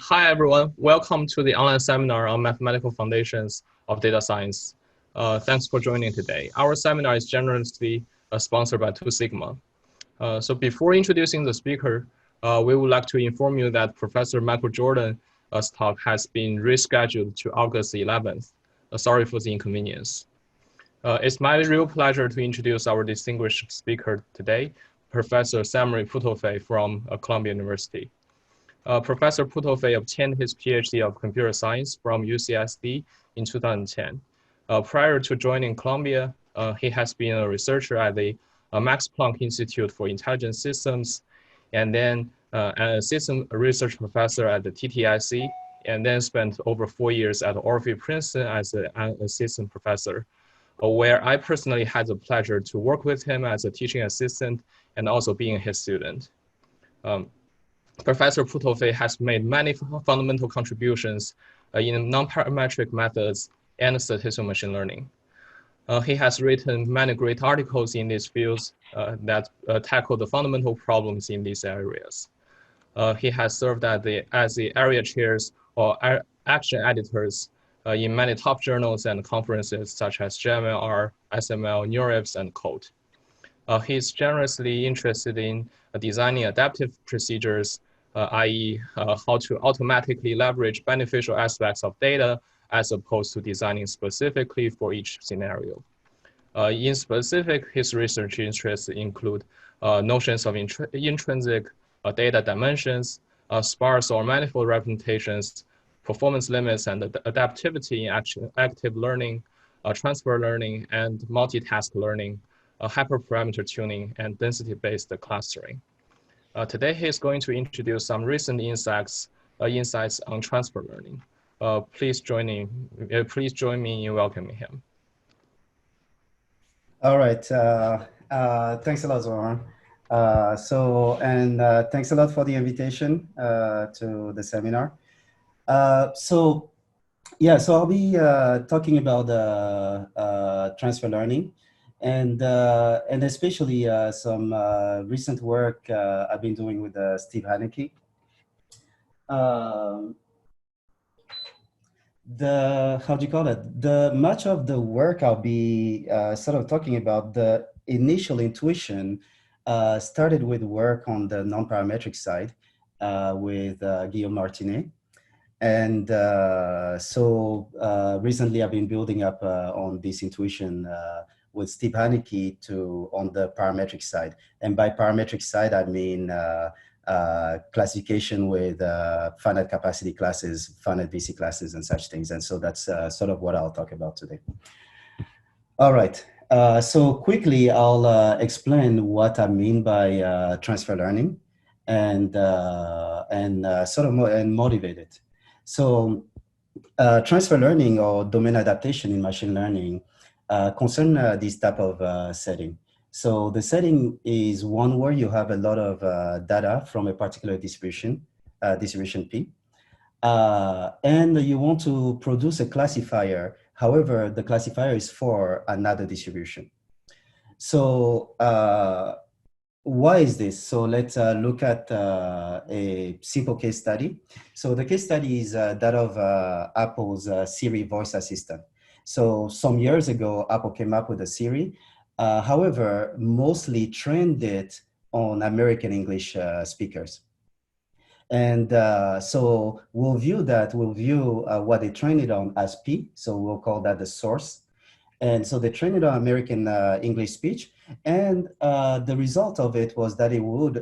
Hi, everyone. Welcome to the online seminar on mathematical foundations of data science. Thanks for joining today. Our seminar is generously sponsored by 2 Sigma. So before introducing the speaker, we would like to inform you that Professor Michael Jordan's talk has been rescheduled to August 11th. Sorry for the inconvenience. It's my real pleasure to introduce our distinguished speaker today, Professor Samory Kpotufe from Columbia University. Professor Kpotufe obtained his PhD of computer science from UCSD in 2010. Prior to joining Columbia, he has been a researcher at the Max Planck Institute for Intelligent Systems, and then an assistant research professor at the TTIC, and then spent over 4 years at Orpheus Princeton as an assistant professor, where I personally had the pleasure to work with him as a teaching assistant and also being his student. Professor Kpotufe has made many fundamental contributions in non-parametric methods and statistical machine learning. He has written many great articles in these fields that tackle the fundamental problems in these areas. He has served as the area chairs or action editors in many top journals and conferences such as JMLR, SML, NeurIPS, and CODE. He is generously interested in designing adaptive procedures, i.e. How to automatically leverage beneficial aspects of data as opposed to designing specifically for each scenario. In specific, his research interests include notions of intrinsic data dimensions, sparse or manifold representations, performance limits and adaptivity in active learning, transfer learning, and multitask learning, hyperparameter tuning, and density-based clustering. Today, he is going to introduce some recent insights on transfer learning. Please join me in welcoming him. All right. Thanks a lot, Zoran. Thanks a lot for the invitation to the seminar. So I'll be talking about transfer learning, and especially some recent work I've been doing with Steve Haneke. Much of the work I'll be sort of talking about, the initial intuition started with work on the non-parametric side with Guillaume Martinet. And recently I've been building up on this intuition with Steve Haneke on the parametric side. And by parametric side, I mean classification with finite capacity classes, finite VC classes, and such things. And so that's sort of what I'll talk about today. All right. So quickly, I'll explain what I mean by transfer learning and motivate it. So transfer learning or domain adaptation in machine learning concern this type of setting. So the setting is one where you have a lot of data from a particular distribution P, and you want to produce a classifier. However, the classifier is for another distribution. So why is this? So let's look at a simple case study. So the case study is that of Apple's Siri voice assistant. So some years ago, Apple came up with a Siri. However, mostly trained it on American English speakers. And so we'll view what they trained it on as P. So we'll call that the source. And so they trained it on American English speech. And the result of it was that it would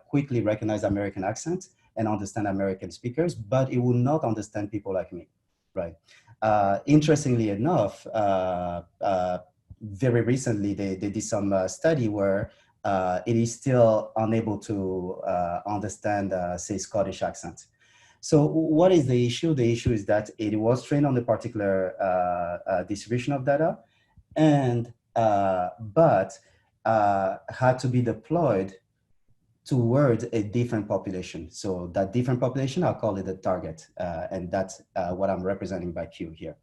quickly recognize American accents and understand American speakers, but it would not understand people like me, right? Interestingly enough, very recently, they did some study where it is still unable to understand, say, Scottish accent. So what is the issue? The issue is that it was trained on a particular distribution of data, and but had to be deployed towards a different population. So that different population, I'll call it the target, and that's what I'm representing by Q here.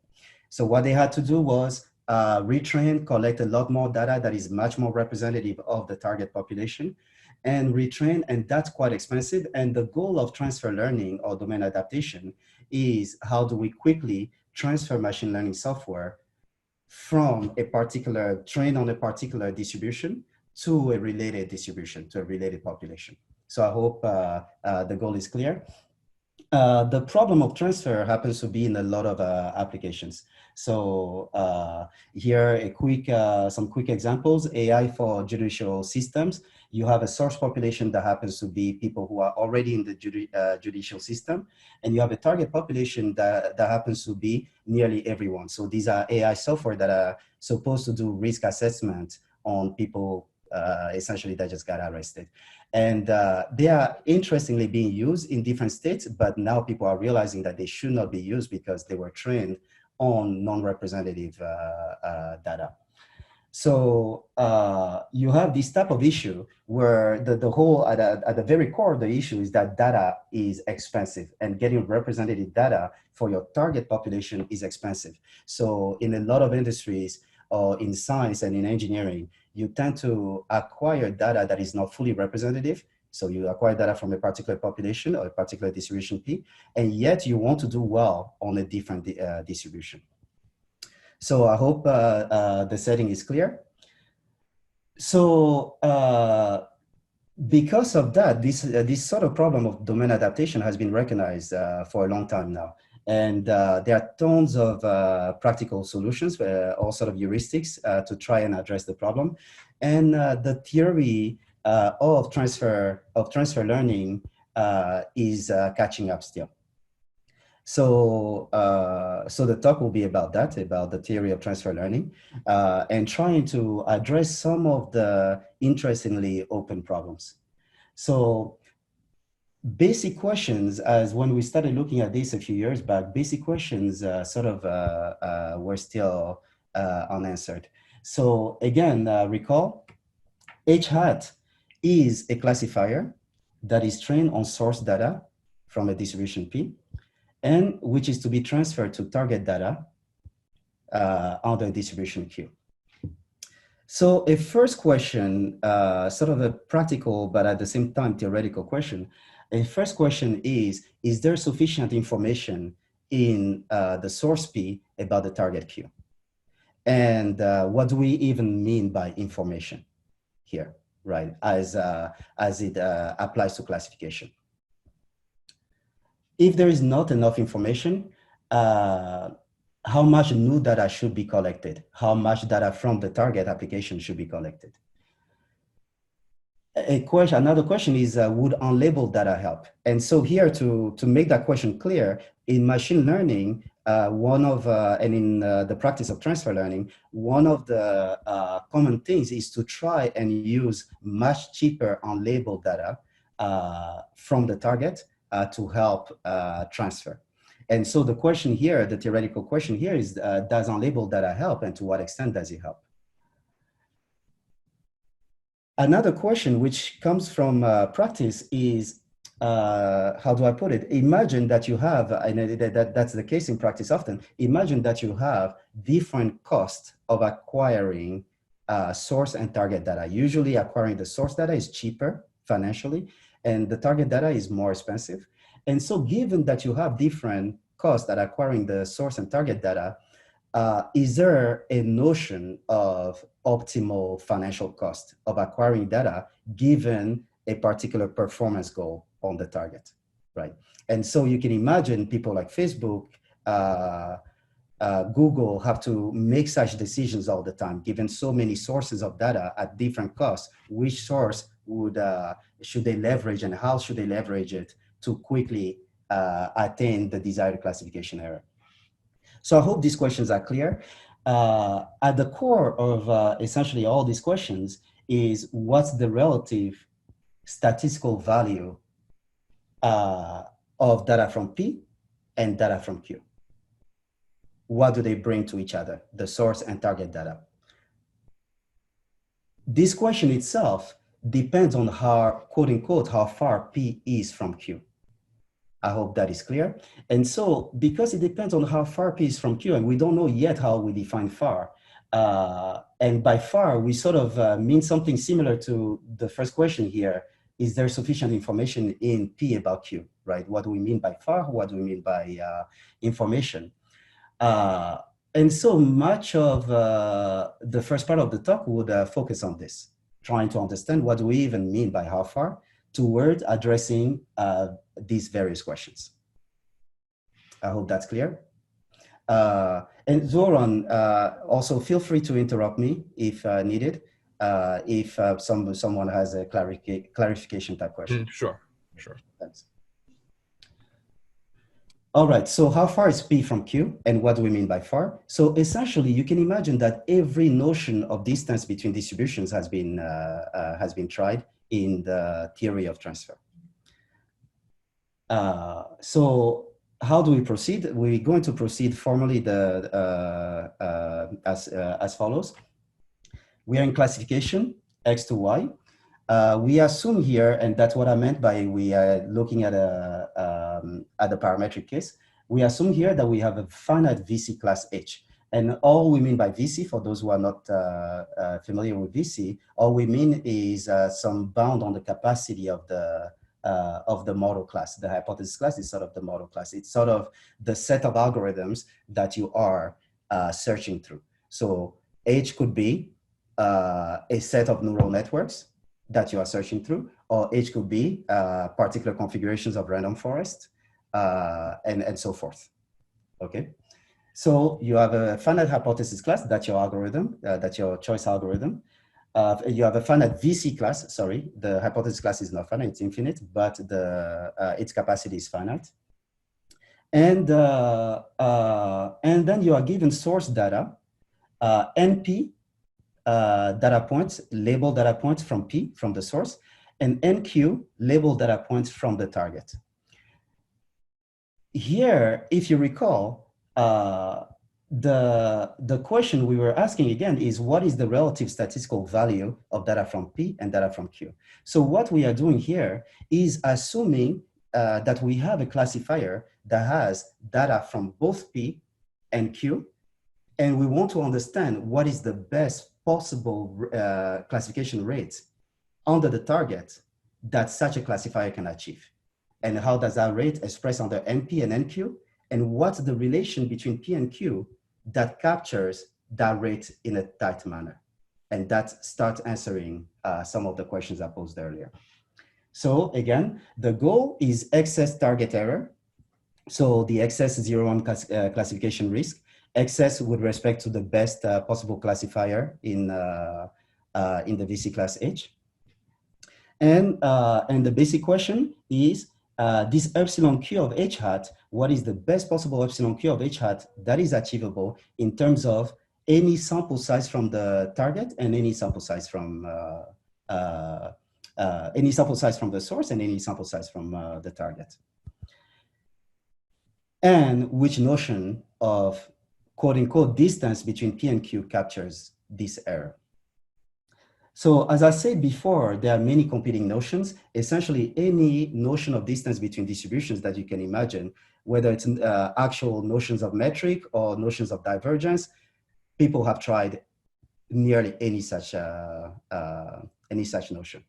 So what they had to do was retrain, collect a lot more data that is much more representative of the target population, and retrain, and that's quite expensive. And the goal of transfer learning or domain adaptation is how do we quickly transfer machine learning software from a particular train on a particular distribution to a related distribution, to a related population. So I hope the goal is clear. The problem of transfer happens to be in a lot of applications. So here some quick examples. AI for judicial systems. You have a source population that happens to be people who are already in the judicial system, and you have a target population that happens to be nearly everyone. So these are AI software that are supposed to do risk assessment on people essentially that just got arrested. And they are interestingly being used in different states, but now people are realizing that they should not be used because they were trained on non-representative data. So you have this type of issue where the whole, at the very core of the issue is that data is expensive, and getting representative data for your target population is expensive. So in a lot of industries, or in science and in engineering, you tend to acquire data that is not fully representative. So you acquire data from a particular population or a particular distribution P, and yet you want to do well on a different distribution. So I hope the setting is clear. So because of that, this sort of problem of domain adaptation has been recognized for a long time now. And there are tons of practical solutions, all sort of heuristics to try and address the problem. And the theory of transfer learning is catching up still. So, so the talk will be about that, about the theory of transfer learning, and trying to address some of the interestingly open problems. So basic questions, as when we started looking at this a few years back, basic questions sort of were still unanswered. So again, recall, H hat is a classifier that is trained on source data from a distribution P, and which is to be transferred to target data under a distribution Q. So a first question, sort of a practical, but at the same time theoretical question. A first question is there sufficient information in the source P about the target Q? And what do we even mean by information here, right, as it applies to classification? If there is not enough information, how much new data should be collected? How much data from the target application should be collected? Another question is, would unlabeled data help? And so here, to make that question clear, in machine learning, and in the practice of transfer learning, one of the common things is to try and use much cheaper unlabeled data from the target to help transfer. And so the question here, the theoretical question here is, does unlabeled data help, and to what extent does it help? Another question which comes from practice is, how do I put it? Imagine that you have, and that's the case in practice often, imagine that you have different costs of acquiring source and target data. Usually acquiring the source data is cheaper financially, and the target data is more expensive. And so given that you have different costs at acquiring the source and target data, is there a notion of optimal financial cost of acquiring data given a particular performance goal on the target, right? And so you can imagine people like Facebook, Google have to make such decisions all the time, given so many sources of data at different costs. Which source should they leverage, and how should they leverage it to quickly attain the desired classification error? So I hope these questions are clear. At the core of essentially all these questions is, what's the relative statistical value of data from P and data from Q? What do they bring to each other, the source and target data? This question itself depends on how, quote unquote, how far P is from Q. I hope that is clear. And so because it depends on how far P is from Q, and we don't know yet how we define far, And by far, we sort of mean something similar to the first question here. Is there sufficient information in P about Q, right? What do we mean by far? What do we mean by information? And so much of the first part of the talk would focus on this, trying to understand what do we even mean by how far toward addressing these various questions. I hope that's clear. And Zoran, also feel free to interrupt me if needed, if someone has a clarification type question. Sure. Thanks. All right, so how far is P from Q, and what do we mean by far? So essentially, you can imagine that every notion of distance between distributions has been tried in the theory of transfer. So how do we proceed? We're going to proceed formally as follows. We are in classification, X to Y. We assume here, and that's what I meant by we are looking at the parametric case. We assume here that we have a finite VC class H. And all we mean by VC, for those who are not familiar with VC, all we mean is some bound on the capacity of the model class. The hypothesis class is sort of the model class. It's sort of the set of algorithms that you are searching through. So H could be a set of neural networks that you are searching through, or H could be particular configurations of random forest, and so forth, okay? So you have a finite hypothesis class, that's your algorithm, that's your choice algorithm. You have a finite VC class, sorry, the hypothesis class is not finite, it's infinite, but its capacity is finite. And then you are given source data, NP, data points, label data points from P, from the source, and NQ, label data points from the target. Here, if you recall, the question we were asking again is what is the relative statistical value of data from P and data from Q? So what we are doing here is assuming that we have a classifier that has data from both P and Q, and we want to understand what is the best possible classification rates under the target that such a classifier can achieve. And how does that rate express under NP and NQ? And what's the relation between P and Q that captures that rate in a tight manner? And that starts answering some of the questions I posed earlier. So again, the goal is excess target error. So the excess 0-1 classification risk, excess with respect to the best possible classifier in the VC class H. And the basic question is this epsilon Q of H hat, what is the best possible epsilon Q of H hat that is achievable in terms of any sample size from the target and any sample size from the source and any sample size from the target. And which notion of quote unquote distance between P and Q captures this error. So as I said before, there are many competing notions. Essentially any notion of distance between distributions that you can imagine, whether it's actual notions of metric or notions of divergence, people have tried nearly any such notion.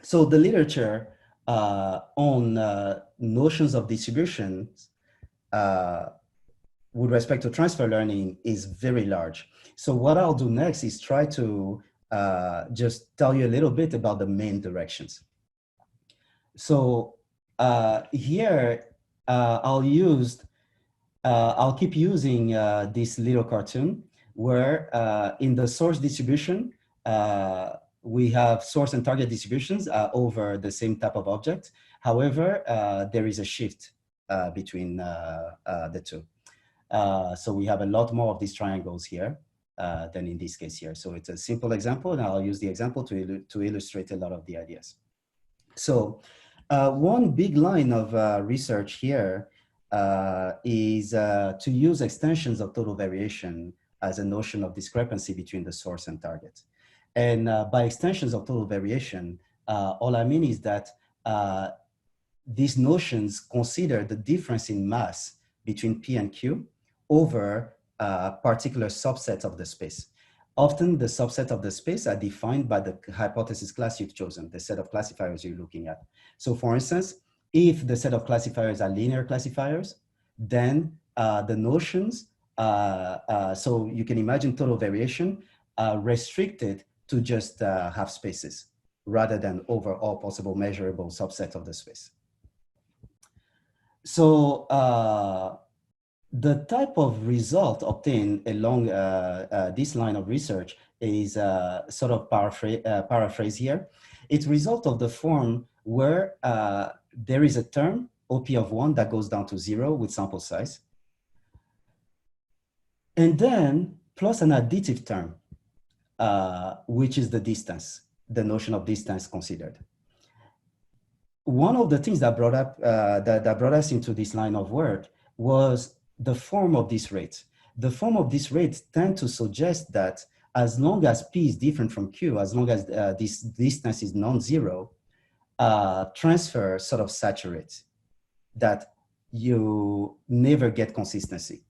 So the literature on notions of distributions with respect to transfer learning is very large. So what I'll do next is try to just tell you a little bit about the main directions. So here I'll keep using this little cartoon where in the source distribution, we have source and target distributions over the same type of object. However, there is a shift between the two. So we have a lot more of these triangles here than in this case here. So it's a simple example, and I'll use the example to illustrate a lot of the ideas. So one big line of research here is to use extensions of total variation as a notion of discrepancy between the source and target. And by extensions of total variation, all I mean is that these notions consider the difference in mass between P and Q over a particular subset of the space. Often the subset of the space are defined by the hypothesis class you've chosen, the set of classifiers you're looking at. So for instance, if the set of classifiers are linear classifiers, then the notions, so you can imagine total variation restricted to just half spaces rather than over all possible measurable subsets of the space. So the type of result obtained along this line of research is sort of paraphrase here. It's result of the form where there is a term, OP of 1, that goes down to 0 with sample size. And then plus an additive term, which is the distance, the notion of distance considered. One of the things that brought up that brought us into this line of work was the form of this rate. The form of this rate tend to suggest that as long as P is different from Q, as long as this distance is non-zero, transfer sort of saturates, that you never get consistency.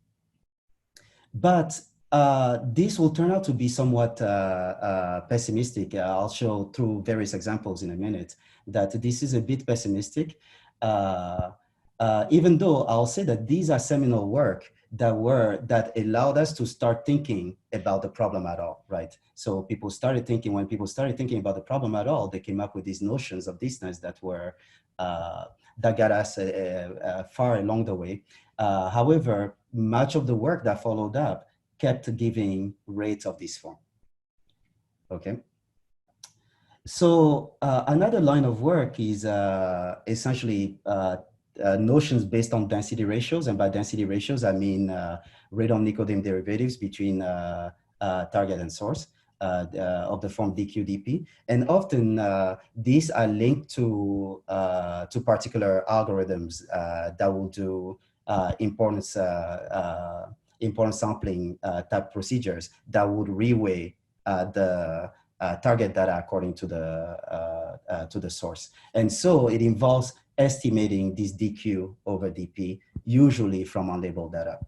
But this will turn out to be somewhat pessimistic. I'll show through various examples in a minute that this is a bit pessimistic, even though I'll say that these are seminal work that allowed us to start thinking about the problem at all, right? So people started thinking, when people started thinking about the problem at all, they came up with these notions of distance that were, that got us far along the way. However, much of the work that followed up kept giving rates of this form, okay? So another line of work is essentially notions based on density ratios, and by density ratios I mean radon-Nikodym derivatives between target and source of the form dq/dp, and often these are linked to particular algorithms that will do importance sampling type procedures that would reweigh the target data according to the source. And so it involves estimating this dq over dp, usually from unlabeled data.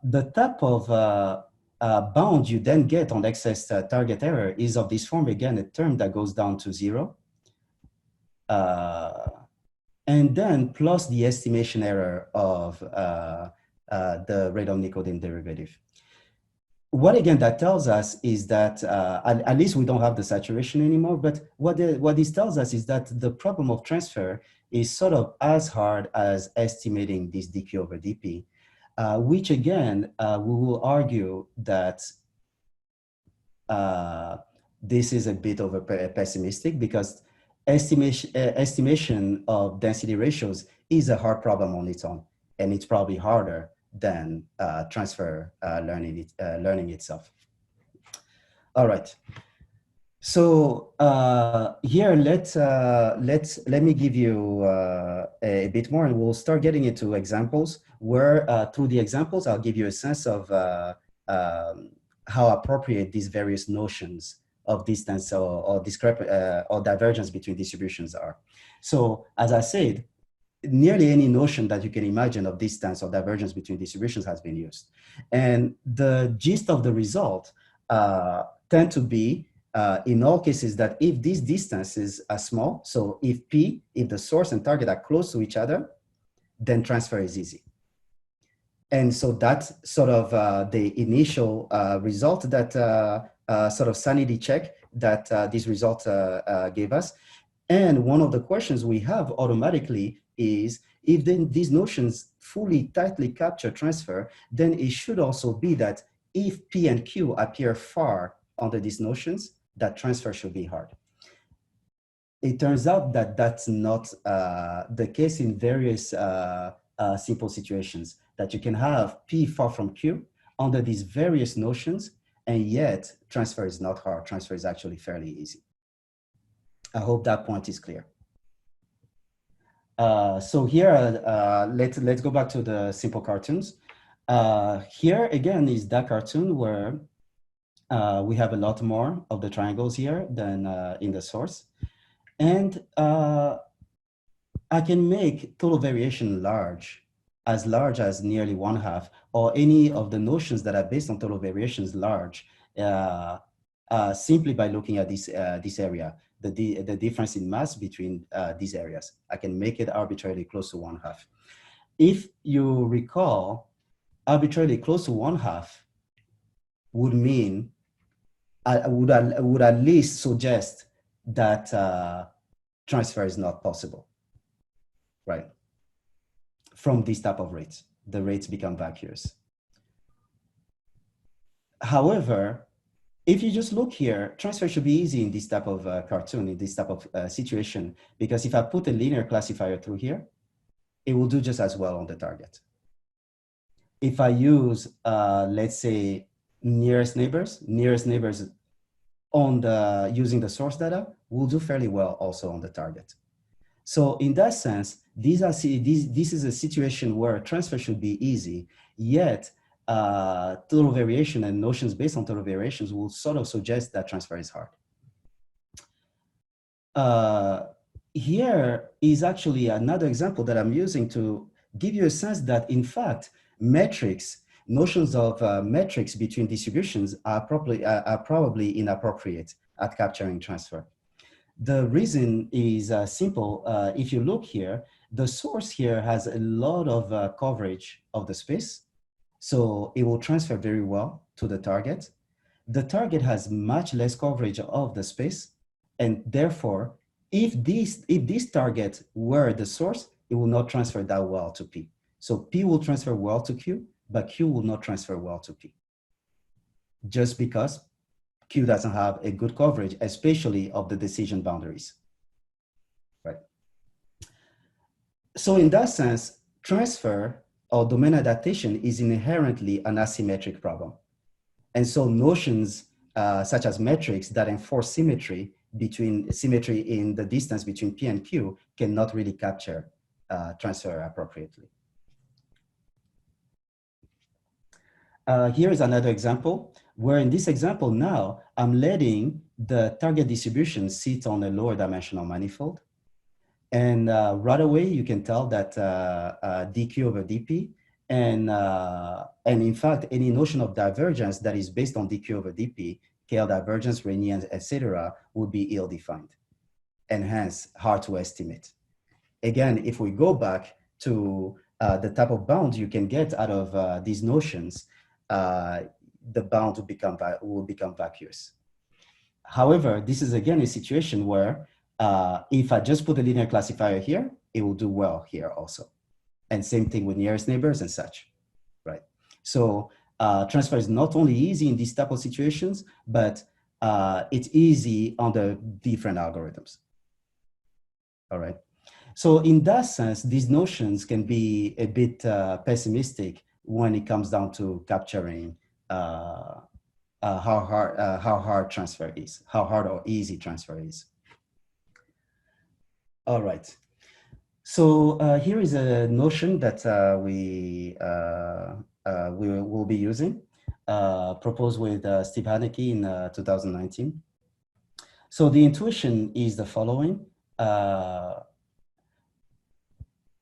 The type of bound you then get on excess target error is of this form, again, a term that goes down to 0. And then plus the estimation error of the radon-Nikodym derivative. What again that tells us is that, at least we don't have the saturation anymore, but what this tells us is that the problem of transfer is sort of as hard as estimating this dq over dp, which again, we will argue that this is a bit over pessimistic, because estimation of density ratios is a hard problem on its own, and it's probably harder than transfer learning itself. All right. So here, let me give you a bit more, and we'll start getting into examples where through the examples, I'll give you a sense of how appropriate these various notions of distance or divergence between distributions are. So as I said, nearly any notion that you can imagine of distance or divergence between distributions has been used. And the gist of the result tend to be, in all cases, that if these distances are small, so if the source and target are close to each other, then transfer is easy. And so that's sort of the initial result that sort of sanity check that this result gave us. And one of the questions we have automatically is, if then these notions fully tightly capture transfer, then it should also be that if P and Q appear far under these notions, that transfer should be hard. It turns out that that's not the case in various simple situations, that you can have P far from Q under these various notions, and yet transfer is not hard. Transfer is actually fairly easy. I hope that point is clear. So here, let's go back to the simple cartoons. Here again is that cartoon where we have a lot more of the triangles here than in the source. And I can make total variation large as large as nearly 1/2, or any of the notions that are based on total variations large, simply by looking at this area, the difference in mass between these areas. I can make it arbitrarily close to 1/2. If you recall, arbitrarily close to 1/2 would mean, would at least suggest that transfer is not possible, right? From this type of rates, the rates become vacuous. However, if you just look here, transfer should be easy in this type of cartoon, in this type of situation, because if I put a linear classifier through here, it will do just as well on the target. If I use, let's say, nearest neighbors on using the source data, will do fairly well also on the target. So in that sense, this is a situation where transfer should be easy, yet total variation and notions based on total variations will sort of suggest that transfer is hard. Here is actually another example that I'm using to give you a sense that, in fact, metrics, notions of metrics between distributions are probably inappropriate at capturing transfer. The reason is simple. If you look here, the source here has a lot of coverage of the space, so it will transfer very well to the target. The target has much less coverage of the space, and therefore, if this target were the source, it will not transfer that well to P. So P will transfer well to Q, but Q will not transfer well to P, just because Q doesn't have a good coverage, especially of the decision boundaries, right? So in that sense, transfer or domain adaptation is inherently an asymmetric problem. And so notions such as metrics that enforce symmetry in the distance between P and Q cannot really capture transfer appropriately. Here is another example where, in this example now, I'm letting the target distribution sit on a lower dimensional manifold. And right away, you can tell that dq over dp, and in fact, any notion of divergence that is based on dq over dp, KL divergence, Raynian, etc., would be ill-defined and hence hard to estimate. Again, if we go back to the type of bound you can get out of these notions, the bound will become vacuous. However, this is again a situation where if I just put a linear classifier here, it will do well here also. And same thing with nearest neighbors and such, right? So transfer is not only easy in these type of situations, but it's easy under different algorithms, all right? So in that sense, these notions can be a bit pessimistic when it comes down to capturing how hard transfer is, how hard or easy transfer is. All right. So here is a notion that we will be using, proposed with Steve Haneke in 2019. So the intuition is the following.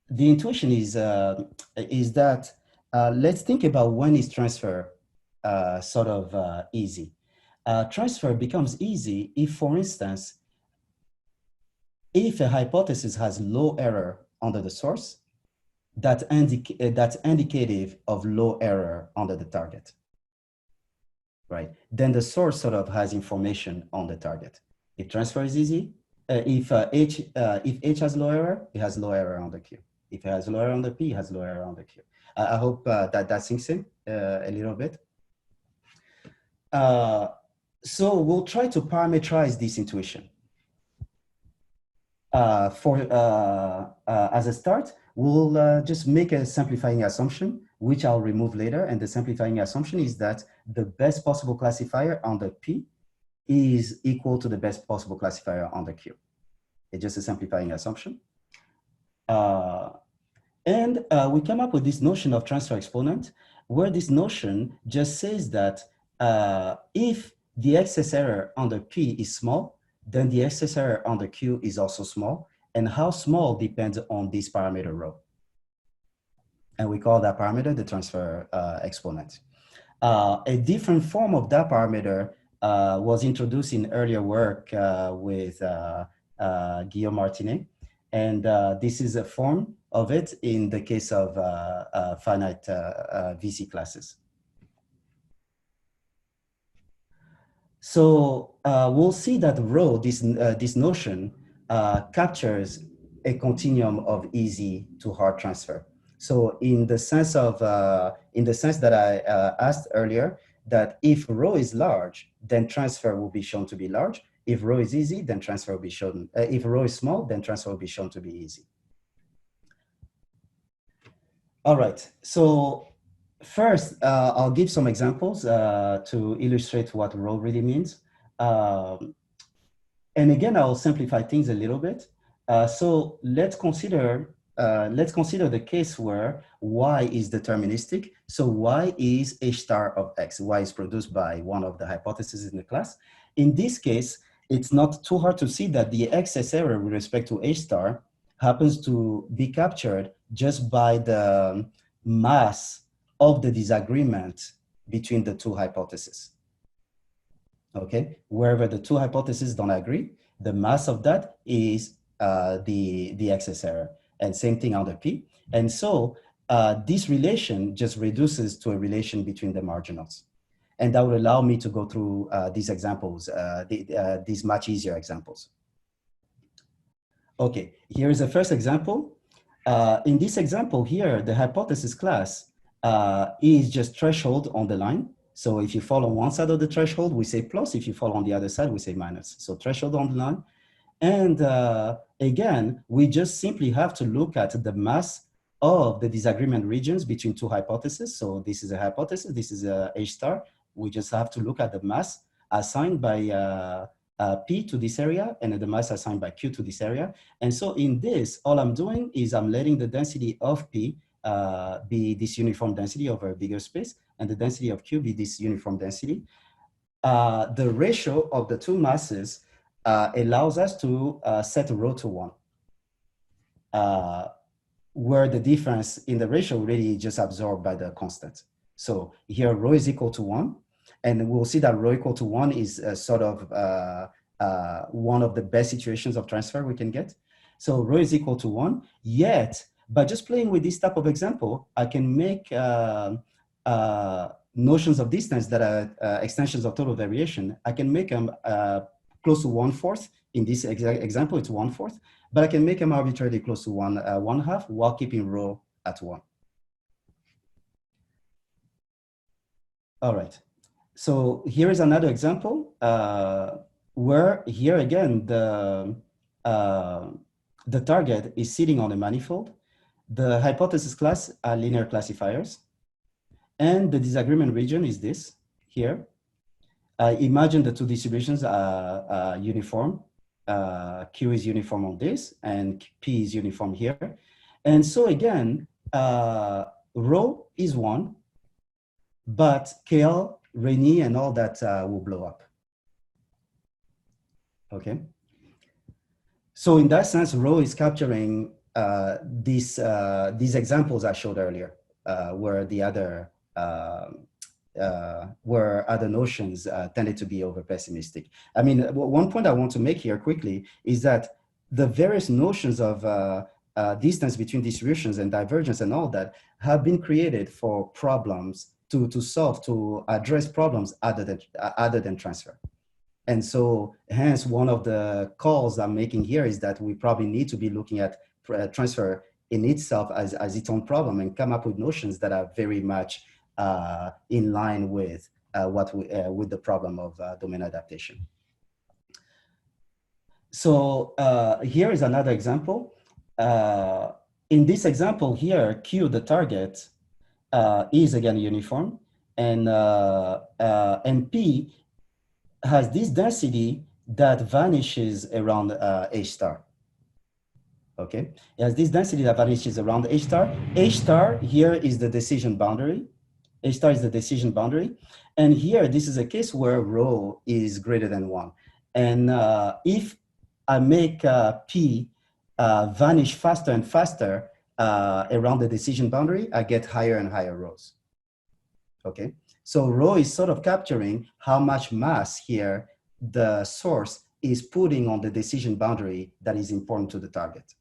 The intuition is that let's think about when is transfer sort of easy. Transfer becomes easy if, for instance, if a hypothesis has low error under the source, that's indicative of low error under the target, right? Then the source sort of has information on the target. If transfer is easy, if H has low error, it has low error on the Q. If it has low error on the P, it has low error on the Q. I hope that sinks in a little bit. So we'll try to parameterize this intuition. As a start, we'll just make a simplifying assumption, which I'll remove later. And the simplifying assumption is that the best possible classifier on the P is equal to the best possible classifier on the Q. It's just a simplifying assumption. And we come up with this notion of transfer exponent, where this notion just says that if the excess error on the P is small, then the excess error on the Q is also small, and how small depends on this parameter rho. And we call that parameter the transfer exponent. A different form of that parameter was introduced in earlier work with Guillaume Martinet. And this is a form of it in the case of finite VC classes. So we'll see that rho, this notion, captures a continuum of easy to hard transfer. So in the sense that I asked earlier, that if rho is large, then transfer will be shown to be large. If rho is easy, then transfer will be shown. If rho is small, then transfer will be shown to be easy. All right. So first, I'll give some examples to illustrate what rho really means. And again, I'll simplify things a little bit. So let's consider the case where y is deterministic. So y is a star of x. Y is produced by one of the hypotheses in the class. In this case, it's not too hard to see that the excess error with respect to a star happens to be captured just by the mass of the disagreement between the two hypotheses. Okay, wherever the two hypotheses don't agree, the mass of that is the excess error. And same thing under P. And so this relation just reduces to a relation between the marginals. And that would allow me to go through these examples, these much easier examples. Okay, here is the first example. In this example here, the hypothesis class is just threshold on the line. So if you fall on one side of the threshold, we say plus. If you fall on the other side, we say minus. So threshold on the line. And again, we just simply have to look at the mass of the disagreement regions between two hypotheses. So this is a hypothesis, this is a H star. We just have to look at the mass assigned by P to this area and the mass assigned by Q to this area. And so in this, all I'm doing is I'm letting the density of P be this uniform density over a bigger space, and the density of Q be this uniform density. The ratio of the two masses allows us to set rho to 1, where the difference in the ratio really just absorbed by the constant. So here rho is equal to 1, and we'll see that rho equal to 1 is sort of one of the best situations of transfer we can get. So rho is equal to 1, yet by just playing with this type of example, I can make notions of distance that are extensions of total variation. I can make them close to 1/4. In this example, it's 1/4, but I can make them arbitrarily close to 1/2 while keeping rho at 1. All right. So here is another example where here again the target is sitting on a manifold. The hypothesis class are linear classifiers, and the disagreement region is this here. Imagine the two distributions are uniform. Q is uniform on this, and P is uniform here. And so again, rho is 1, but KL, Rényi, and all that will blow up. Okay. So in that sense, rho is capturing these examples I showed earlier, where the other where other notions tended to be over pessimistic. I mean, one point I want to make here quickly is that the various notions of distance between distributions and divergence and all that have been created for problems to address problems other than transfer. And so hence one of the calls I'm making here is that we probably need to be looking at transfer in itself as its own problem and come up with notions that are very much in line with with the problem of domain adaptation. So here is another example. In this example here, Q, the target, is again uniform, and P has this density that vanishes around H star. Okay, it has this density that vanishes around H star. H star here is the decision boundary. H star is the decision boundary. And here, this is a case where rho is greater than 1. And if I make P vanish faster and faster around the decision boundary, I get higher and higher rows. Okay, so rho is sort of capturing how much mass here the source is putting on the decision boundary that is important to the target.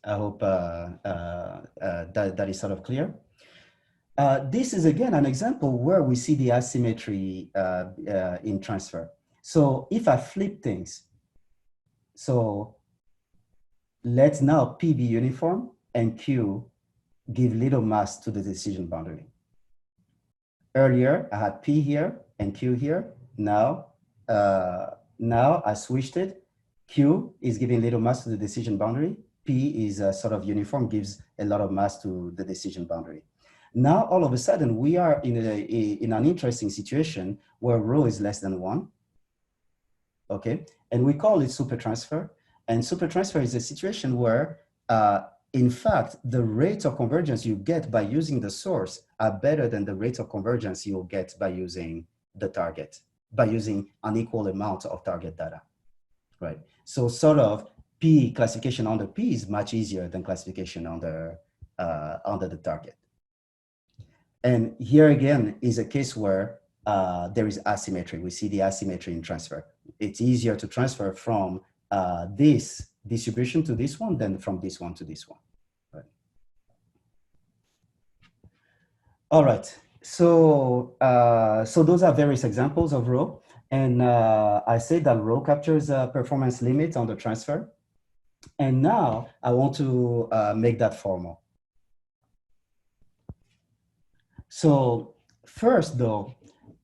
I hope that is sort of clear. This is again an example where we see the asymmetry in transfer. So if I flip things, so let's now P be uniform and Q give little mass to the decision boundary. Earlier, I had P here and Q here. Now I switched it. Q is giving little mass to the decision boundary. P is sort of uniform, gives a lot of mass to the decision boundary. Now, all of a sudden, we are in an interesting situation where rho is less than 1. Okay, and we call it supertransfer. And supertransfer is a situation where in fact, the rates of convergence you get by using the source are better than the rates of convergence you'll get by using the target, by using an equal amount of target data, right? So sort of P classification under P is much easier than classification under the target. And here again is a case where there is asymmetry. We see the asymmetry in transfer. It's easier to transfer from this distribution to this one than from this one to this one. Right. All right, so so those are various examples of rho, and I said that rho captures a performance limit on the transfer, and now I want to make that formal. So first though,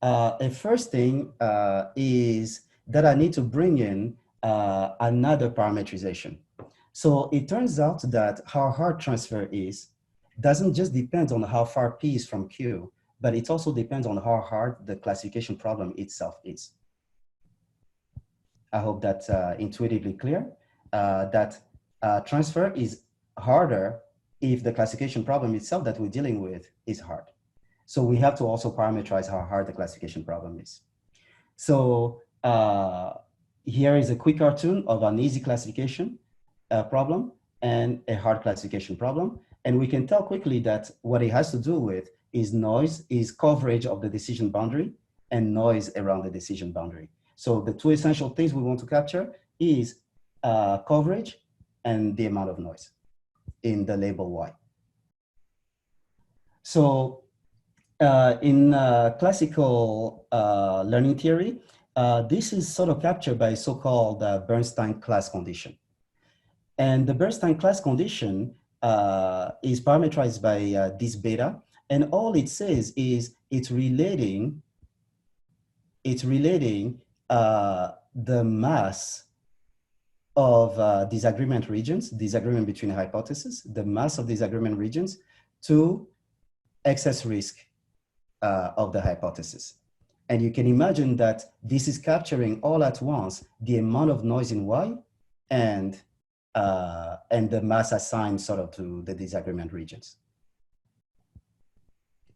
a first thing is that I need to bring in another parametrization. So it turns out that how hard transfer is doesn't just depend on how far P is from Q, but it also depends on how hard the classification problem itself is. I hope that's intuitively clear, that transfer is harder if the classification problem itself that we're dealing with is hard. So we have to also parameterize how hard the classification problem is. So here is a quick cartoon of an easy classification problem and a hard classification problem. And we can tell quickly that what it has to do with is noise, is coverage of the decision boundary and noise around the decision boundary. So the two essential things we want to capture is coverage and the amount of noise in the label Y. So in classical learning theory, this is sort of captured by a so-called Bernstein class condition. And the Bernstein class condition is parameterized by this beta. And all it says is it's relating the mass of disagreement regions, disagreement between hypotheses, the mass of disagreement regions to excess risk of the hypothesis. And you can imagine that this is capturing all at once the amount of noise in Y and the mass assigned sort of to the disagreement regions.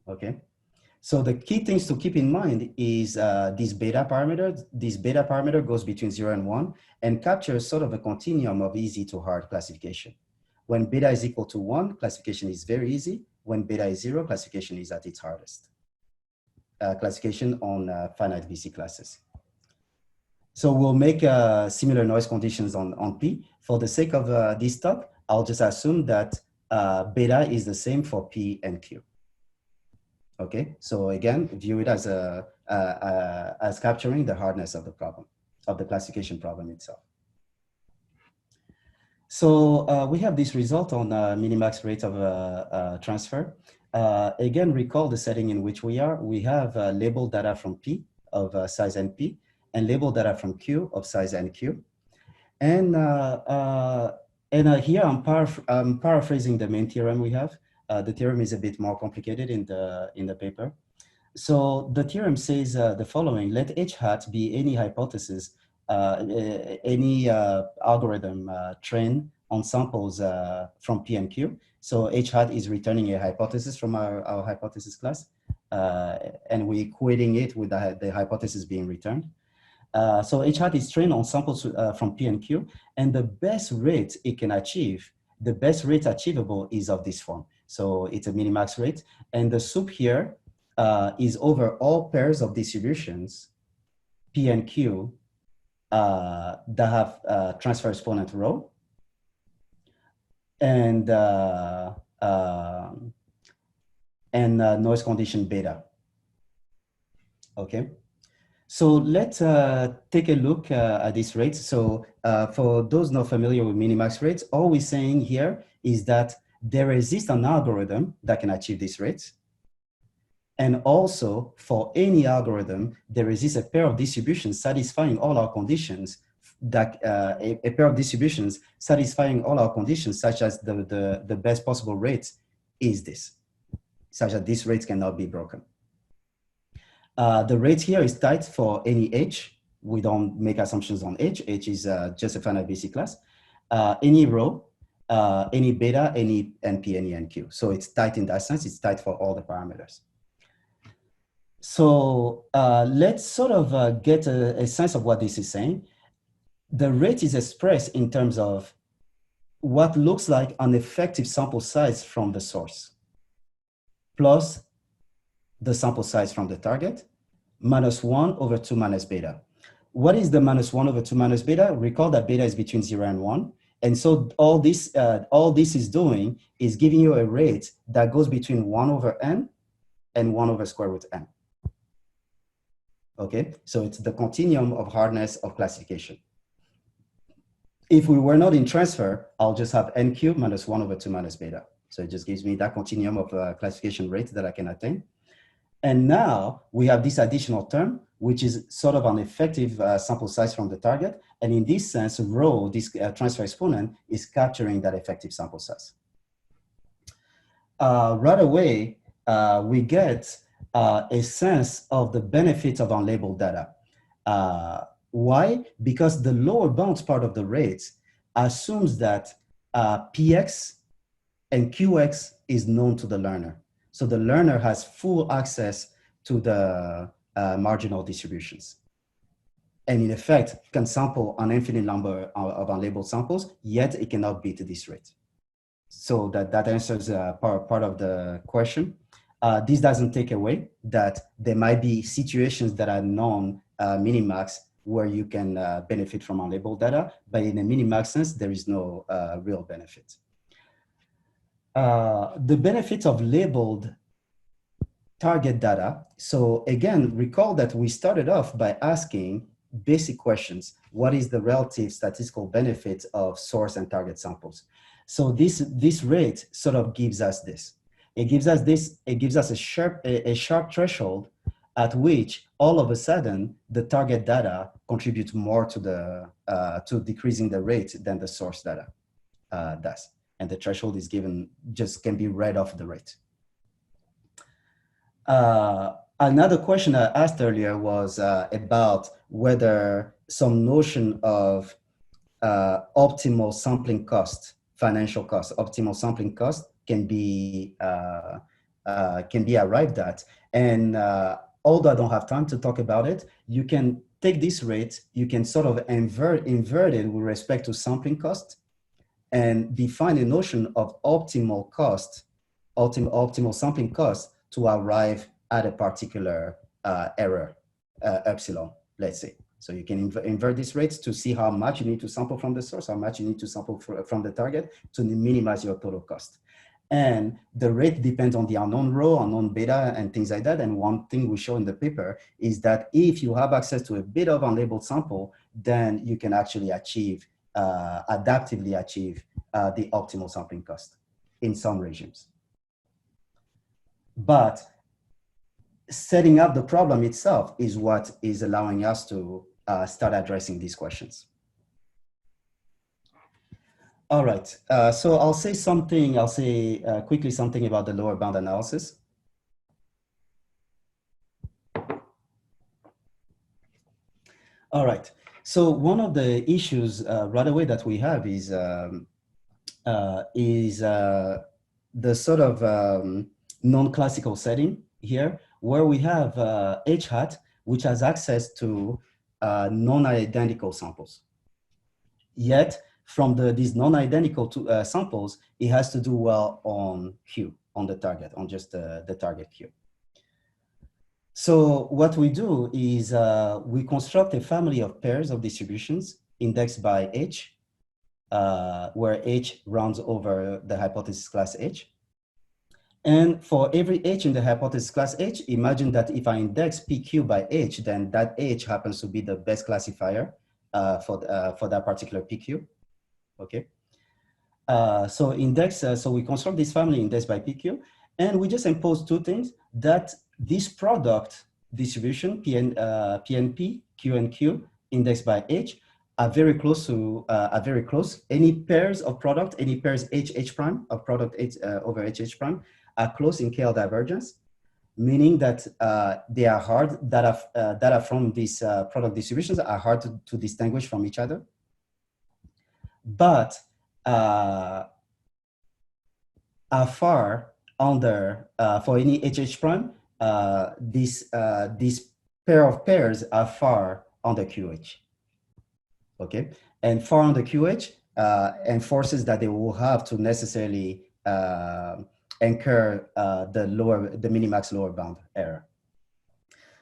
Okay, so the key things to keep in mind is this beta parameter. This beta parameter goes between 0 and 1 and captures sort of a continuum of easy to hard classification. When beta is equal to 1, classification is very easy. When beta is 0, classification is at its hardest. Classification on finite VC classes. So we'll make similar noise conditions on P. For the sake of this talk, I'll just assume that beta is the same for P and Q. Okay, so again, view it as as capturing the hardness of the problem, of the classification problem itself. So we have this result on minimax rate of transfer. Again, recall the setting in which we are. We have labeled data from P of size NP and labeled data from Q of size NQ. And here I'm paraphrasing the main theorem we have. The theorem is a bit more complicated in the paper. So the theorem says the following: let H hat be any hypothesis, any algorithm trained on samples from P and Q. So H hat is returning a hypothesis from our hypothesis class, and we're equating it with the hypothesis being returned. So H hat is trained on samples from P and Q, and the best rate it can achieve, the best rate achievable is of this form. So it's a minimax rate, and the soup here is over all pairs of distributions, P and Q, that have transfer exponent rho, and noise condition beta. Okay, so let's take a look at this rate. So for those not familiar with minimax rates, all we're saying here is that there exists an algorithm that can achieve these rates. And also, for any algorithm, there exists a pair of distributions satisfying all our conditions, that a pair of distributions satisfying all our conditions, such as the best possible rate is this, such that this rate cannot be broken. The rate here is tight for any H. We don't make assumptions on H. H is just a finite basic class. Any rho, any beta, any NP, any NQ. So it's tight in that sense. It's tight for all the parameters. So let's sort of get a sense of what this is saying. The rate is expressed in terms of what looks like an effective sample size from the source, plus the sample size from the target, minus 1 over 2 minus beta. What is the minus 1 over 2 minus beta? Recall that beta is between 0 and 1. And so all this is doing is giving you a rate that goes between 1 over n and 1 over square root n. Okay, so it's the continuum of hardness of classification. If we were not in transfer, I'll just have n cubed minus 1 over 2 minus beta. So it just gives me that continuum of classification rate that I can attain. And now we have this additional term, which is sort of an effective sample size from the target. And in this sense, rho, this transfer exponent, is capturing that effective sample size. Right away, we get a sense of the benefits of unlabeled data. Why? Because the lower bounds part of the rate assumes that Px and Qx is known to the learner. So the learner has full access to the marginal distributions. And in effect, can sample an infinite number of unlabeled samples, yet it cannot beat this rate. So that answers part of the question. This doesn't take away that there might be situations that are non-minimax where you can benefit from unlabeled data, but in a minimax sense, there is no real benefit. The benefits of labeled target data. So again, recall that we started off by asking basic questions. What is the relative statistical benefit of source and target samples? So this rate sort of gives us this. It gives us a sharp threshold at which all of a sudden the target data contributes more to the to decreasing the rate than the source data does. And the threshold is given, just can be read off the rate. Another question I asked earlier was about whether some notion of optimal sampling cost, financial cost, optimal sampling cost can be arrived at. And although I don't have time to talk about it, you can take this rate, you can sort of invert it with respect to sampling cost, and define a notion of optimal cost, optimal sampling cost to arrive at a particular error, epsilon, let's say. So you can invert these rates to see how much you need to sample from the source, how much you need to sample from the target to minimize your total cost. And the rate depends on the unknown rho, unknown beta, and things like that. And one thing we show in the paper is that if you have access to a bit of unlabeled sample, then you can actually achieve, adaptively achieve the optimal sampling cost in some regimes. But setting up the problem itself is what is allowing us to start addressing these questions. All right, so I'll say quickly something about the lower bound analysis. All right, so one of the issues right away that we have is the sort of non-classical setting here, where we have H hat, which has access to non-identical samples. Yet, from these non-identical samples, it has to do well on Q, on the target, on just the target Q. So what we do is we construct a family of pairs of distributions indexed by H, where H rounds over the hypothesis class H. And for every H in the hypothesis class H, imagine that if I index PQ by H, then that H happens to be the best classifier for that particular PQ. Okay. So we construct this family indexed by PQ, and we just impose two things: that this product distribution, PNP, Q and Q, indexed by H, are very close to, Any pairs of product, any pairs H prime of product H over H prime are close in KL divergence, meaning that they are hard, data from these product distributions are hard to distinguish from each other. But are far under, for any HH prime, this pair of pairs are far under QH. Okay, and far under QH enforces that they will have to necessarily incur the minimax lower bound error.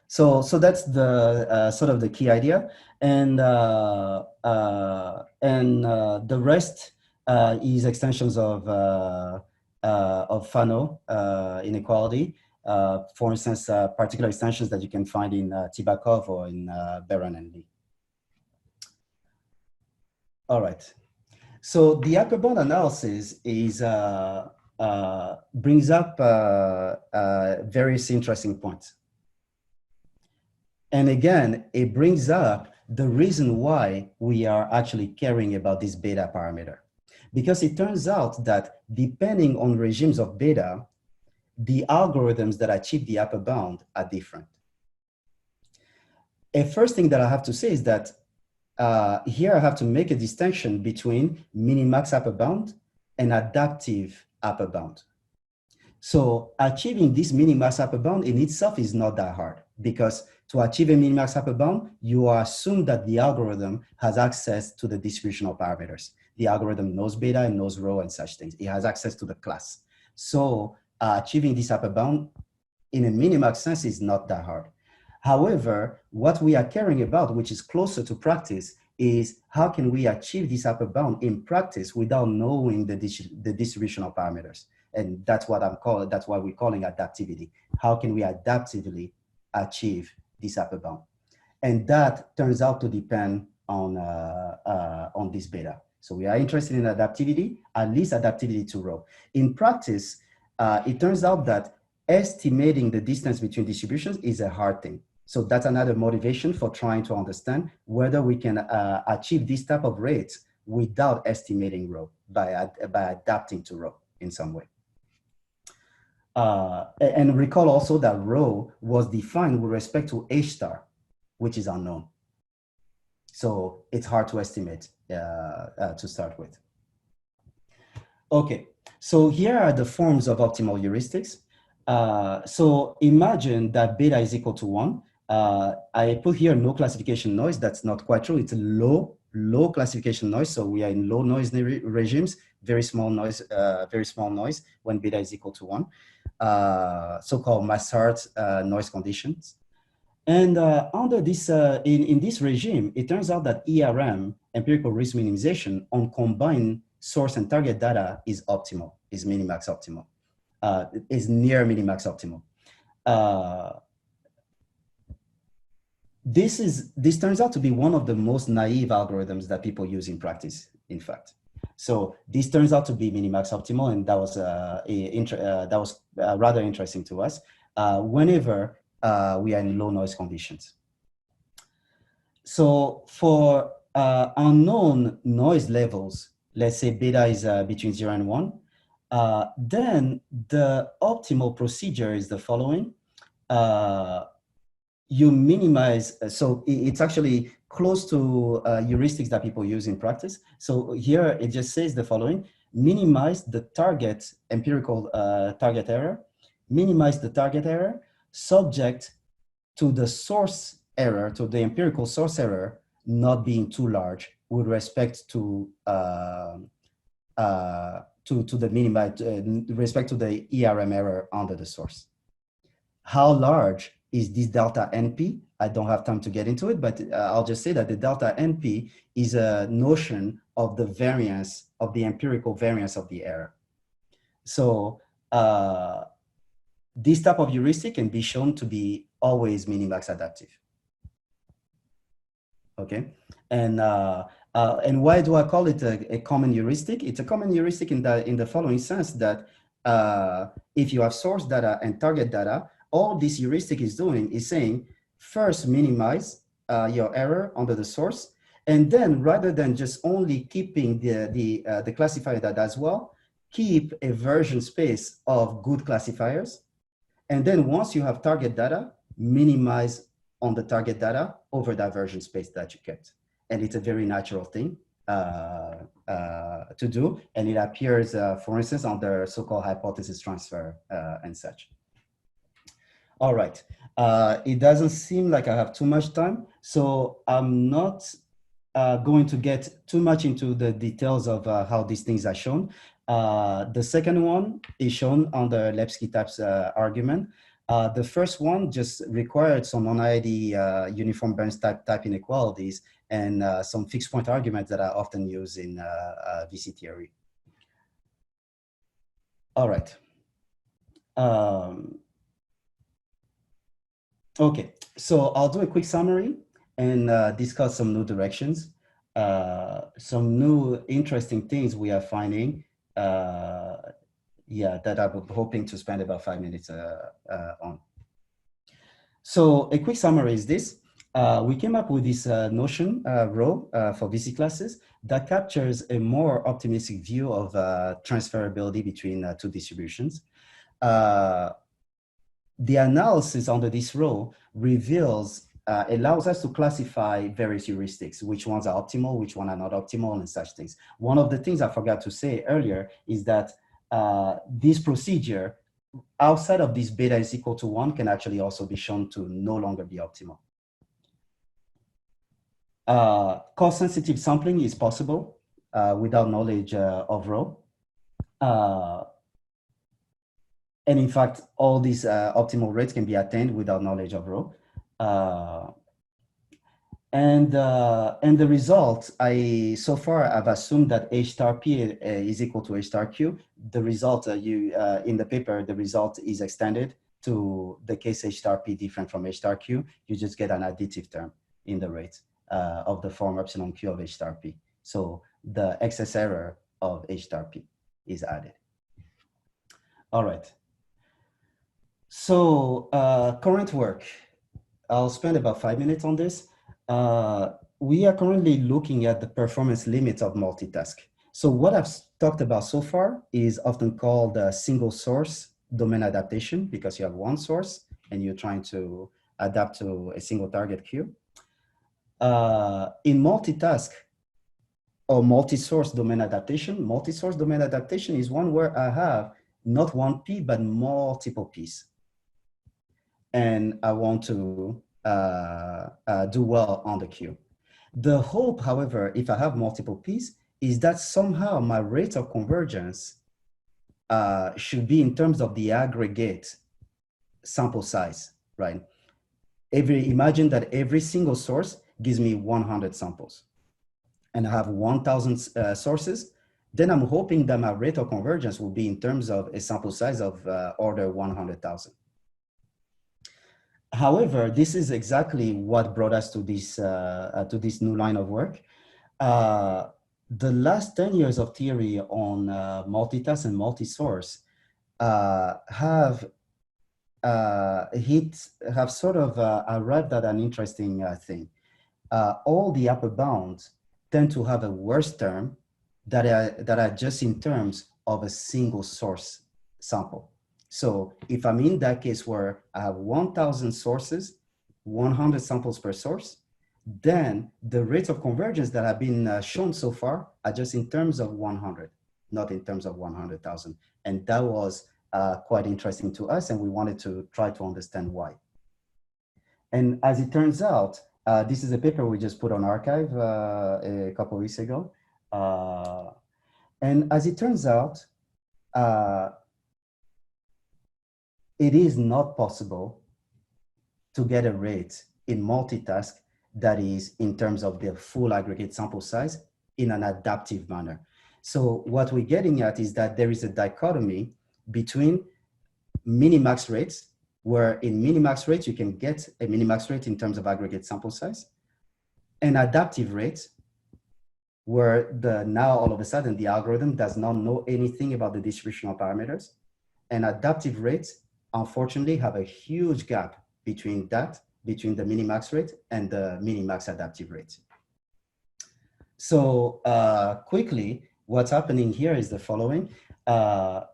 So that's the sort of the key idea, and the rest is extensions of Fano inequality. For instance, particular extensions that you can find in Tibakov or in Beran and Lee. All right. So the upper bound analysis is brings up various interesting points. And again, it brings up the reason why we are actually caring about this beta parameter. Because it turns out that depending on regimes of beta, the algorithms that achieve the upper bound are different. A first thing that I have to say is that here I have to make a distinction between minimax upper bound and adaptive upper bound. So achieving this minimax upper bound in itself is not that hard, because to achieve a minimax upper bound, you assume that the algorithm has access to the distributional parameters. The algorithm knows beta and knows rho and such things. It has access to the class. So achieving this upper bound in a minimax sense is not that hard. However, what we are caring about, which is closer to practice, is how can we achieve this upper bound in practice without knowing the distributional parameters? And that's what that's why we're calling adaptivity. How can we adaptively achieve this upper bound? And that turns out to depend on this beta. So we are interested in adaptivity, at least adaptivity to rho. In practice, it turns out that estimating the distance between distributions is a hard thing. So that's another motivation for trying to understand whether we can achieve this type of rates without estimating rho by adapting to rho in some way. And recall also that rho was defined with respect to H star, which is unknown. So it's hard to estimate to start with. Okay, so here are the forms of optimal heuristics. So imagine that beta is equal to 1. I put here no classification noise. That's not quite true. It's a low classification noise. So we are in low noise regimes, very small noise when beta is equal to 1, so-called Massard noise conditions. And under this, in this regime, it turns out that ERM, empirical risk minimization, on combined source and target data is optimal, is minimax optimal, is near minimax optimal. This turns out to be one of the most naive algorithms that people use in practice, in fact. So this turns out to be minimax optimal, and that was rather interesting to us whenever we are in low noise conditions. So for unknown noise levels, let's say beta is between 0 and 1, then the optimal procedure is the following. You minimize, so it's actually close to heuristics that people use in practice. So here it just says the following: minimize the target empirical target error, minimize the target error subject to the source error, to the empirical source error not being too large with respect to the minimum, respect to the ERM error under the source. How large is this delta NP? I don't have time to get into it, but I'll just say that the delta NP is a notion of the variance, of the empirical variance of the error. So this type of heuristic can be shown to be always minimax adaptive. Okay, and why do I call it a common heuristic? It's a common heuristic in the following sense that if you have source data and target data, all this heuristic is doing is saying, first minimize your error under the source, and then rather than just only keeping the classifier data as well, keep a version space of good classifiers. And then once you have target data, minimize on the target data over that version space that you kept. And it's a very natural thing to do. And it appears, for instance, under so-called hypothesis transfer and such. All right. It doesn't seem like I have too much time, so I'm not going to get too much into the details of how these things are shown. The second one is shown on the Lepsky types argument. The first one just required some non-ID uniform Bernstein type inequalities and some fixed point arguments that are often used in VC theory. All right. Okay, so I'll do a quick summary and discuss some new directions, some new interesting things we are finding. Yeah, that I'm hoping to spend about 5 minutes on. So a quick summary is this. We came up with this notion rho for VC classes that captures a more optimistic view of transferability between two distributions. The analysis under this rho reveals, allows us to classify various heuristics, which ones are optimal, which ones are not optimal, and such things. One of the things I forgot to say earlier is that this procedure, outside of this beta is equal to 1, can actually also be shown to no longer be optimal. Cost-sensitive sampling is possible without knowledge of rho. And in fact, all these optimal rates can be attained without knowledge of rho. And the result, so far I've assumed that H star P is equal to H star Q. The result in the paper, the result is extended to the case H star P different from H star Q. You just get an additive term in the rate of the form epsilon Q of H star P. So the excess error of H star P is added. All right. So current work, I'll spend about 5 minutes on this. We are currently looking at the performance limits of multitask. So what I've talked about so far is often called single source domain adaptation, because you have one source and you're trying to adapt to a single target queue. In multitask or multi-source domain adaptation is one where I have not one P, but multiple Ps. And I want to do well on the queue. The hope, however, if I have multiple Ps, is that somehow my rate of convergence should be in terms of the aggregate sample size, right? Imagine that every single source gives me 100 samples and I have 1,000 sources. Then I'm hoping that my rate of convergence will be in terms of a sample size of order 100,000. However, this is exactly what brought us to this new line of work. The last 10 years of theory on multitask and multi-source have sort of arrived at an interesting thing. All the upper bounds tend to have a worse term that are just in terms of a single source sample. So if I'm in that case where I have 1,000 sources, 100 samples per source, then the rates of convergence that have been shown so far are just in terms of 100, not in terms of 100,000. And that was quite interesting to us, and we wanted to try to understand why. And as it turns out, this is a paper we just put on archive a couple of weeks ago. And as it turns out, it is not possible to get a rate in multitask that is in terms of the full aggregate sample size in an adaptive manner. So what we're getting at is that there is a dichotomy between minimax rates, where in minimax rates, you can get a minimax rate in terms of aggregate sample size, and adaptive rates, where now all of a sudden the algorithm does not know anything about the distributional parameters. And adaptive rates, unfortunately, have a huge gap between the minimax rate and the minimax adaptive rate. So quickly, what's happening here is the following.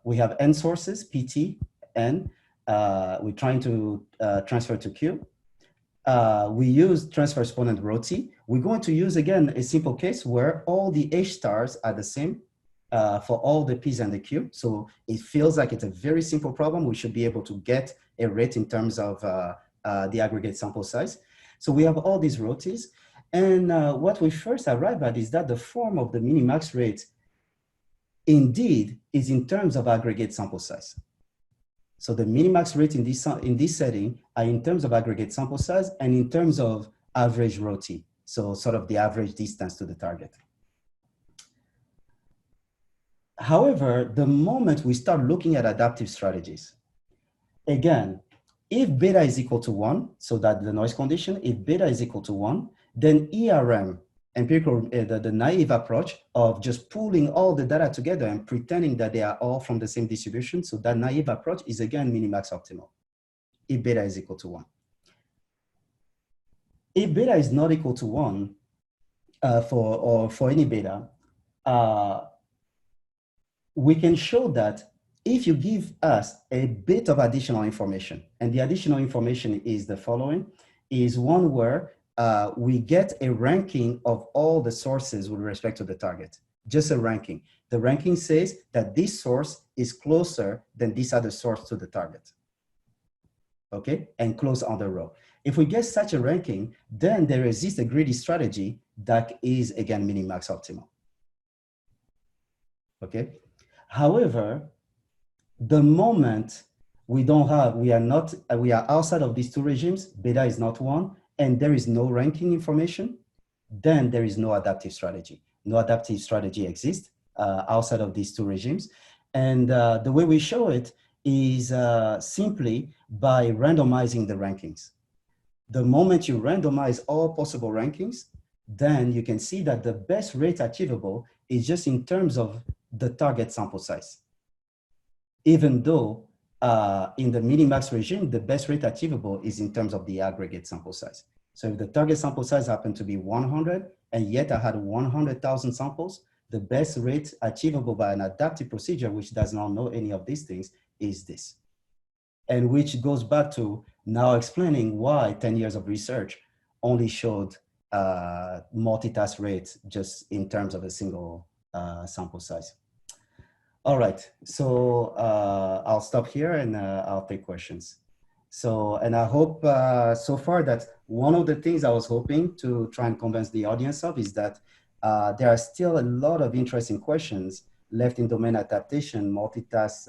We have n sources, PT, n. We're trying to transfer to Q. We use transfer exponent rho t. We're going to use, again, a simple case where all the H stars are the same for all the P's and the Q. So it feels like it's a very simple problem. We should be able to get a rate in terms of the aggregate sample size. So we have all these rho t's. And what we first arrive at is that the form of the minimax rate indeed is in terms of aggregate sample size. So the minimax rate in this setting are in terms of aggregate sample size and in terms of average rho t. So sort of the average distance to the target. However, the moment we start looking at adaptive strategies, again, if beta is equal to 1, so that the noise condition, if beta is equal to 1, then ERM, empirical, the naive approach of just pooling all the data together and pretending that they are all from the same distribution, so that naive approach is again minimax optimal, if beta is equal to 1. If beta is not equal to 1, for any beta, we can show that if you give us a bit of additional information, and the additional information is the following, is one where we get a ranking of all the sources with respect to the target, just a ranking. The ranking says that this source is closer than this other source to the target, okay, and close on the row. If we get such a ranking, then there exists a greedy strategy that is, again, minimax optimal, okay? However, the moment we are outside of these two regimes, beta is not 1, and there is no ranking information, then there is no adaptive strategy. No adaptive strategy exists outside of these two regimes. And the way we show it is simply by randomizing the rankings. The moment you randomize all possible rankings, then you can see that the best rate achievable is just in terms of the target sample size. Even though in the minimax regime, the best rate achievable is in terms of the aggregate sample size. So if the target sample size happened to be 100, and yet I had 100,000 samples, the best rate achievable by an adaptive procedure, which does not know any of these things, is this. And which goes back to now explaining why 10 years of research only showed multitask rates just in terms of a single sample size. All right, so I'll stop here and I'll take questions. So, and I hope so far that one of the things I was hoping to try and convince the audience of is that there are still a lot of interesting questions left in domain adaptation, multitask,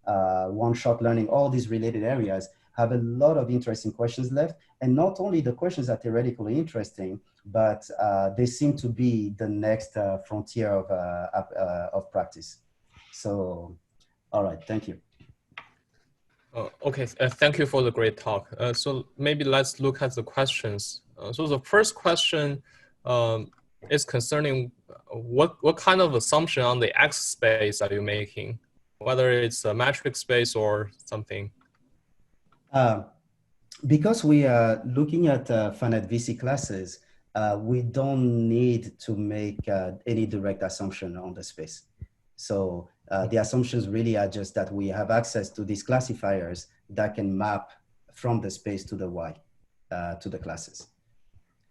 one-shot learning, all these related areas have a lot of interesting questions left. And not only the questions are theoretically interesting, but they seem to be the next frontier of practice. So, all right, thank you. Okay, thank you for the great talk. So maybe let's look at the questions. So the first question is concerning what kind of assumption on the X space are you making, whether it's a metric space or something? Because we are looking at finite VC classes, we don't need to make any direct assumption on the space. So the assumptions really are just that we have access to these classifiers that can map from the space to the Y, to the classes.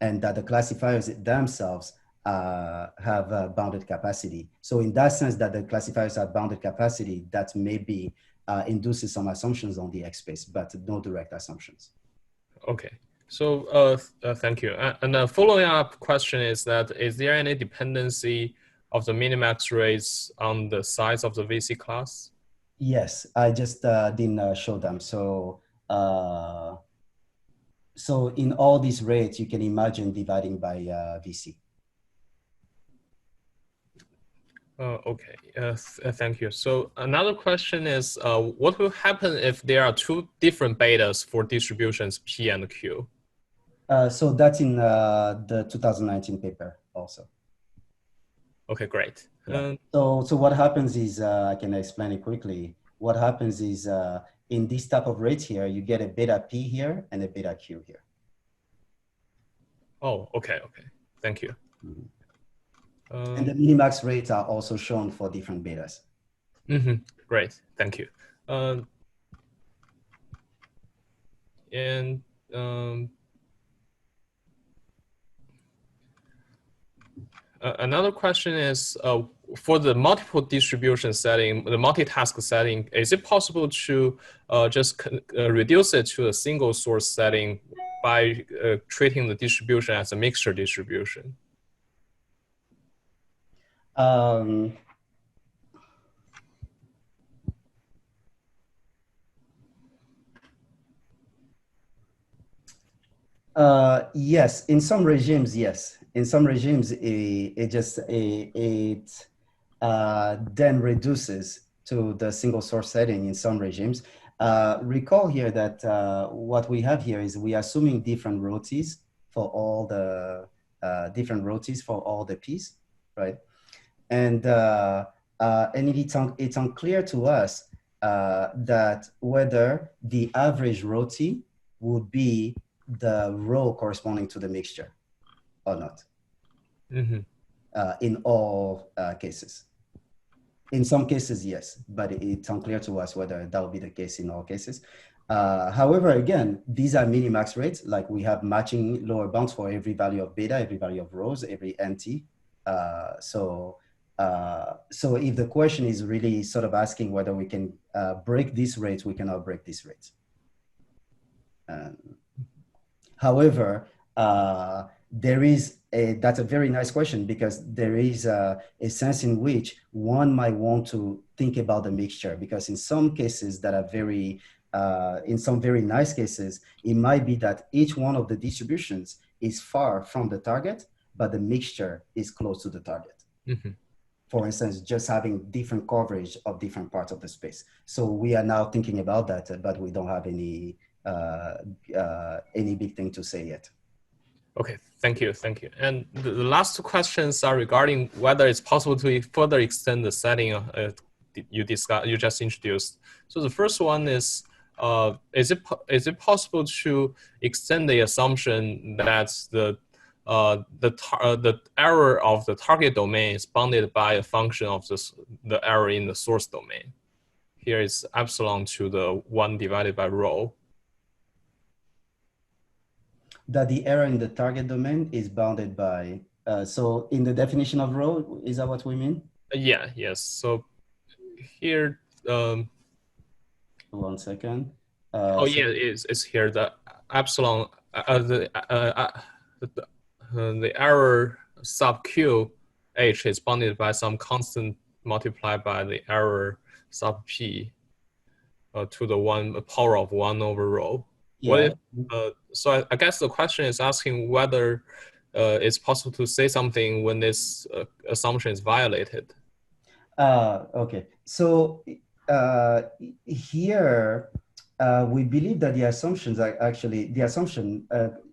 And that the classifiers themselves have bounded capacity. So in that sense that the classifiers have bounded capacity, that maybe induces some assumptions on the X space, but no direct assumptions. Okay, So thank you. And the following up question is that, is there any dependency of the minimax rates on the size of the VC class? Yes, I just didn't show them. So so in all these rates, you can imagine dividing by VC. Okay, thank you. So another question is, what will happen if there are two different betas for distributions P and Q? So that's in the 2019 paper also. Okay, great. Yeah. So what happens is, I can explain it quickly. What happens is in this type of rates here, you get a beta P here and a beta Q here. Oh, okay, okay. Thank you. Mm-hmm. And the minimax rates are also shown for different betas. Mm-hmm. Great, thank you. Another question is, for the multiple distribution setting, the multitask setting, is it possible to just reduce it to a single source setting by treating the distribution as a mixture distribution? Yes, in some regimes, yes. In some regimes, it then reduces to the single source setting in some regimes. Recall here that what we have here is we are assuming different roties for all the P's, right? And it's unclear to us that whether the average roti would be the row corresponding to the mixture or not. Mm-hmm. In all cases. In some cases, yes, but it's unclear to us whether that will be the case in all cases. However, again, these are minimax rates, like we have matching lower bounds for every value of beta, every value of rows, every NT. So if the question is really sort of asking whether we can break these rates, we cannot break these rates. However, that's a very nice question, because there is a sense in which one might want to think about the mixture, because in some cases that are in some very nice cases, it might be that each one of the distributions is far from the target, but the mixture is close to the target. Mm-hmm. For instance, just having different coverage of different parts of the space. So we are now thinking about that, but we don't have any big thing to say yet. Okay, thank you. And the last two questions are regarding whether it's possible to further extend the setting you just introduced. So the first one is it possible to extend the assumption that the error of the target domain is bounded by a function of the error in the source domain? Here is epsilon to the 1 divided by rho. That the error in the target domain is bounded by, so in the definition of rho, is that what we mean? Yes. So here, 1 second. It's here. The epsilon, the error sub q h is bounded by some constant multiplied by the error sub p to the power of 1 over rho. Yeah. So I guess the question is asking whether it's possible to say something when this assumption is violated. Okay, so here we believe that the assumptions are actually the assumption.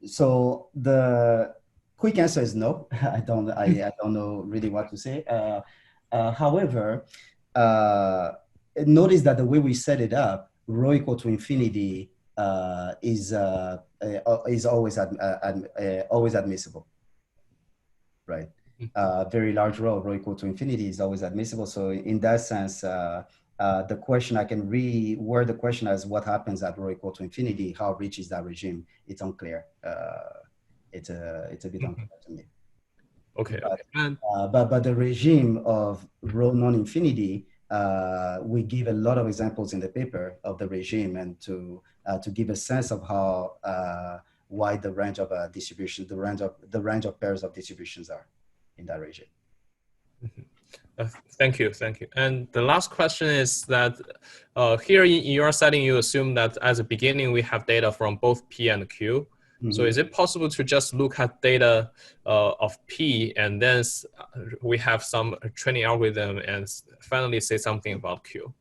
So the quick answer is no. I don't know really what to say. However, notice that the way we set it up, rho equal to infinity is always admissible, right? Very large rho equal to infinity is always admissible. So in that sense, the question, I can reword the question as what happens at rho equal to infinity, how rich is that regime? It's unclear. It's a bit unclear to me. Okay. But the regime of rho non-infinity, we give a lot of examples in the paper of the regime, and to give a sense of how wide the range of distribution, the range of pairs of distributions are in that region. Thank you. And the last question is that here in your setting, you assume that as a beginning, we have data from both P and Q. So is it possible to just look at data of P and then we have some training algorithm and finally say something about Q?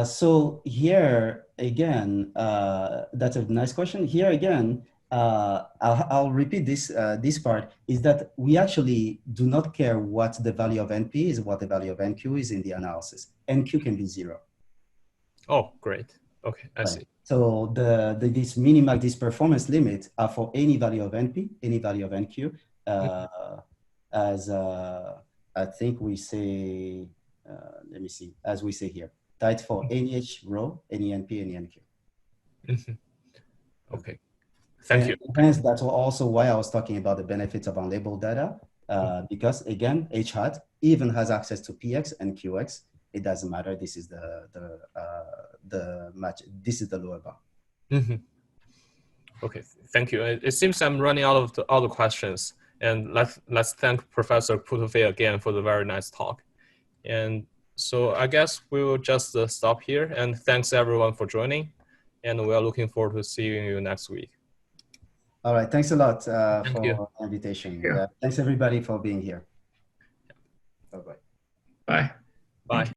So here again, that's a nice question. Here again, I'll repeat this part, is that we actually do not care what the value of NP is, what the value of NQ is in the analysis. NQ can be 0. Oh, great. Okay, I see. So this minimax, this performance limit are for any value of NP, any value of NQ, as I think we say, let me see, as we say here, that's for any H row, any NP, any NQ. Okay, thank you. Hence, that's also why I was talking about the benefits of unlabeled data, because again, H hat even has access to PX and QX. It doesn't matter. This is the match. This is the lower bound. Okay, thank you. It seems I'm running out of all the questions, and let's thank Professor Kpotufe again for the very nice talk. And so I guess we will just stop here. And thanks everyone for joining. And we are looking forward to seeing you next week. All right. Thanks a lot for the invitation. Thanks everybody for being here. Bye-bye. Bye. Bye.